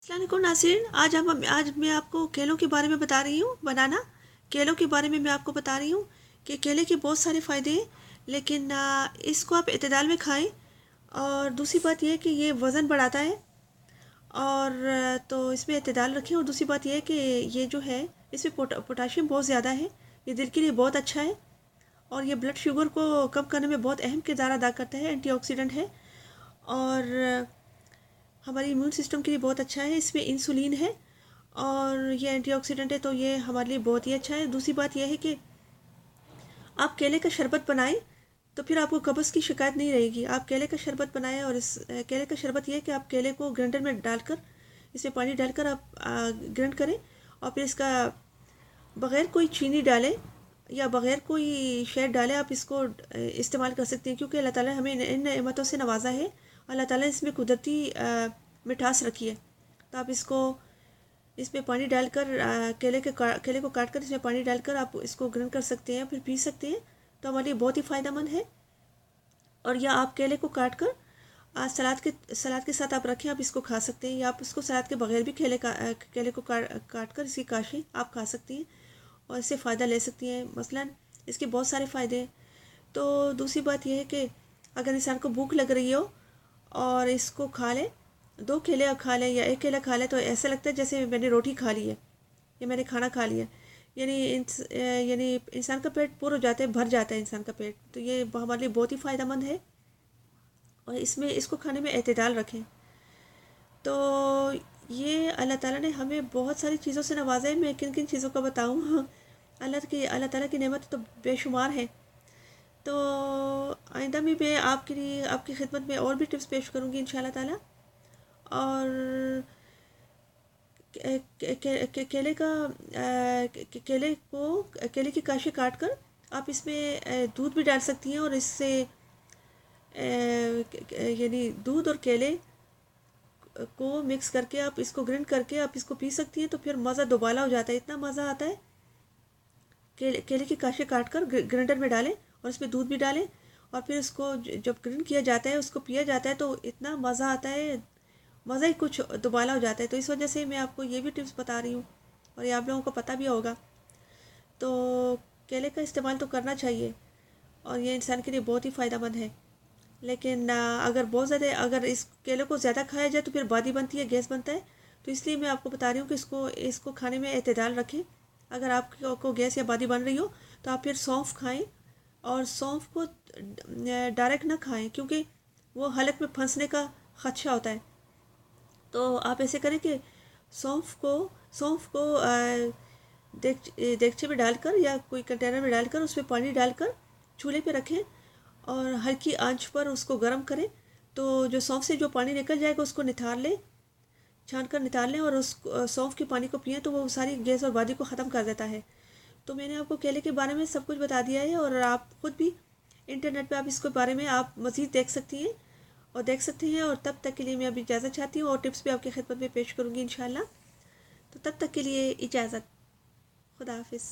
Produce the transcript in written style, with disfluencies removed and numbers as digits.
السلام علیکم ناظرین، آج میں آپ کو کیلوں کے بارے میں بتا رہی ہوں بنانا کیلوں کے بارے میں آپ کو بتا رہی ہوں کہ کیلے کے بہت سارے فائدے ہیں، لیکن اس کو آپ اعتدال میں کھائیں۔ اور دوسری بات یہ ہے کہ یہ وزن بڑھاتا ہے، اور تو اس میں اعتدال رکھیں۔ اور دوسری بات یہ ہے کہ یہ جو ہے اس میں پوٹاشیم بہت زیادہ ہے، یہ دل کے لیے بہت اچھا ہے، اور یہ بلڈ شوگر کو کم کرنے میں بہت اہم کردار ادا کرتا ہے، اینٹی آکسیڈنٹ ہے، اور ہماری امیون سسٹم کے لیے بہت اچھا ہے۔ اس میں انسولین ہے اور یہ اینٹی آکسیڈنٹ ہے، تو یہ ہمارے لیے بہت ہی اچھا ہے۔ دوسری بات یہ ہے کہ آپ کیلے کا شربت بنائیں تو پھر آپ کو قبض کی شکایت نہیں رہے گی۔ آپ کیلے کا شربت بنائیں، اور اس کیلے کا شربت یہ ہے کہ آپ کیلے کو گرینڈر میں ڈال کر، اس میں پانی ڈال کر آپ گرینڈ کریں، اور پھر اس کا بغیر کوئی چینی ڈالیں یا بغیر کوئی شہد ڈالیں آپ اس کو استعمال کر سکتے ہیں، کیونکہ اللہ تعالیٰ ہمیں ان نعمتوں سے نوازا ہے۔ اللہ تعالیٰ نے اس میں قدرتی مٹھاس رکھی ہے، تو آپ اس میں پانی ڈال کر کیلے کو کاٹ کر اس میں پانی ڈال کر آپ اس کو گرینڈ کر سکتے ہیں، پھر پی سکتے ہیں، تو ہمارے لیے بہت ہی فائدہ مند ہے۔ اور یا آپ کیلے کو کاٹ کر سلاد کے ساتھ آپ رکھیں، آپ اس کو کھا سکتے ہیں، یا آپ اس کو سلاد کے بغیر بھی کیلے کو کاٹ کر اس کی کاشی آپ کھا سکتی ہیں اور اس سے فائدہ لے سکتی ہیں۔ مثلاً اس کے بہت سارے فائدے ہیں۔ تو دوسری بات یہ ہے کہ اگر انسان کو بھوک لگ رہی ہو اور اس کو کھا لے، 2 کیلے کھا لیں یا 1 کیلا کھا لیں، تو ایسا لگتا ہے جیسے میں نے روٹی کھا لی ہے یا میں نے کھانا کھا لیا، یعنی انسان کا پیٹ پور ہو جاتا ہے، بھر جاتا ہے انسان کا پیٹ، تو یہ ہمارے لیے بہت ہی فائدہ مند ہے۔ اور اس کو کھانے میں اعتدال رکھیں۔ تو یہ اللہ تعالیٰ نے ہمیں بہت ساری چیزوں سے نوازا ہے، میں کن کن چیزوں کا بتاؤں اللہ تعالیٰ کی نعمت تو بے شمار ہے۔ تو آئندہ میں آپ کے لیے آپ کی خدمت میں اور بھی ٹپس پیش کروں گی انشاءاللہ تعالیٰ۔ اور کیلے کی کاشی کاٹ کر آپ اس میں دودھ بھی ڈال سکتی ہیں، اور اس سے یعنی دودھ اور کیلے کو مکس کر کے آپ اس کو گرینڈ کر کے آپ اس کو پی سکتی ہیں، تو پھر مزہ دوبالا ہو جاتا ہے، اتنا مزہ آتا ہے۔ کیلے کی کاشی کاٹ کر گرینڈر میں ڈالیں اور اس میں دودھ بھی ڈالیں، اور پھر اس کو جب گرینڈ کیا جاتا ہے اس کو پیا جاتا ہے، تو اتنا مزہ آتا ہے، مزہ ہی کچھ دوبالا ہو جاتا ہے۔ تو اس وجہ سے میں آپ کو یہ بھی ٹپس بتا رہی ہوں، اور یہ آپ لوگوں کو پتہ بھی ہوگا۔ تو کیلے کا استعمال تو کرنا چاہیے، اور یہ انسان کے لیے بہت ہی فائدہ مند ہے، لیکن اگر اس کیلے کو زیادہ کھایا جائے تو پھر بادی بنتی ہے، گیس بنتا ہے، تو اس لیے میں آپ کو بتا رہی ہوں کہ اس کو کھانے میں اعتدال رکھیں۔ اگر آپ کو گیس یا بادی بن رہی ہو تو آپ پھر سونف کھائیں، اور سونف کو ڈائریکٹ نہ کھائیں، کیونکہ وہ حلق میں پھنسنے کا خدشہ ہوتا ہے۔ تو آپ ایسے کریں کہ سونف کو دیگچے میں ڈال کر یا کوئی کنٹینر میں ڈال کر اس میں پانی ڈال کر چولہے پہ رکھیں، اور ہلکی آنچ پر اس کو گرم کریں، تو جو سونف سے جو پانی نکل جائے گا اس کو چھان کر نتار لیں، اور اس سونف کے پانی کو پئیں، تو وہ ساری گیس اور بادی کو ختم کر دیتا ہے۔ تو میں نے آپ کو کیلے کے بارے میں سب کچھ بتا دیا ہے، اور آپ خود بھی انٹرنیٹ پہ آپ اس کے بارے میں آپ مزید دیکھ سکتی ہیں، اور تب تک کے لیے میں اب اجازت چاہتی ہوں، اور ٹپس بھی آپ کی خدمت میں پیش کروں گی انشاءاللہ۔ تو تب تک کے لیے اجازت، خدا حافظ۔